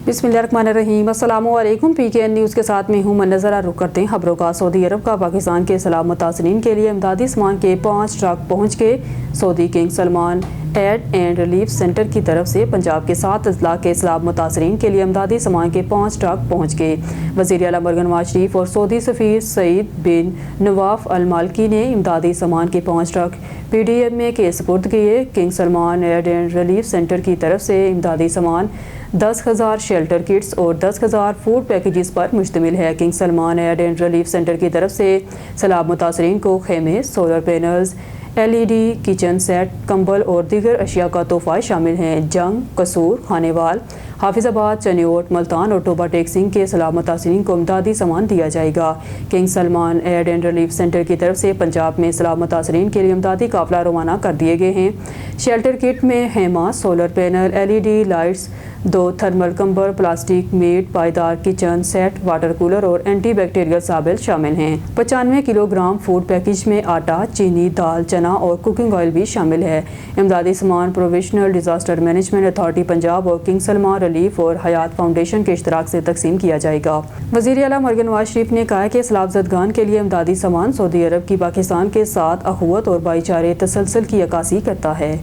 बिस्मिल्लाहिर्रहमानिर्रहीम। अस्सलामु अलैकुम। PKN न्यूज़ के साथ में हूँ मैं। नज़र रुख करते हैं खबरों का। सऊदी अरब का पाकिस्तान के सैलाब मुतासरीन के लिए इमदादी सामान के 5 ट्रक पहुँच गए। Saudi King Salman Aid and Relief Centre की तरफ से पंजाब के 7 अजला के सैलाब मुतासरीन के लिए इमदादी सामान के 5 ट्रक पहुँच गए। वज़ीर आला मरगन नवाज शरीफ और सऊदी सफ़ीर सईद बिन नवाफ अल मालकी ने इमदादी सामान के 5 ट्रक PDMA के सुपुर्द किए। King Salman Aid and Relief Centre की तरफ से इमदादी सामान 10,000 शेल्टर किट्स और 10,000 फूड पैकेजेस पर मुश्तमिल है। King Salman Aid and Relief Centre की तरफ से सैलाब मुतासरीन को खेमे, solar panels, LED kitchen set, कंबल और दीगर अशिया का तोहफा शामिल हैं। जंग, कसूर, खानेवाल, हाफिजाबाद, चनियोट, मुल्तान और टोबा टेक्सिंग के सैलाब मुतासरीन को इमदादी सामान दिया जाएगा। King Salman Aid and Relief Centre की तरफ से पंजाब में सैलाब मुतासरीन के लिए इमदादी काफिला रवाना कर दिए गए हैं। शेल्टर किट में हेमा, solar panel, LED lights, 2 thermal कंबल, प्लास्टिक मीट, पायदार किचन सेट, वाटर कूलर और एंटी बैक्टीरियल साबिल शामिल हैं। 95 किलोग्राम फूड पैकेज में आटा, चीनी, दाल, चना और कुकिंग ऑयल भी शामिल है। इमदादी सामान provisional disaster management authority Punjab और किंग सलमान रिलीफ और हयात फाउंडेशन के इश्तराक से तकसीम किया जाएगा। वज़ीर आला मरगन नवाज शरीफ ने कहा कि सैलाब ज़दगान के लिए इमदादी सामान सऊदी अरब की पाकिस्तान के साथ अखुवत और भाईचारे तसलसल की अक्कासी करता है।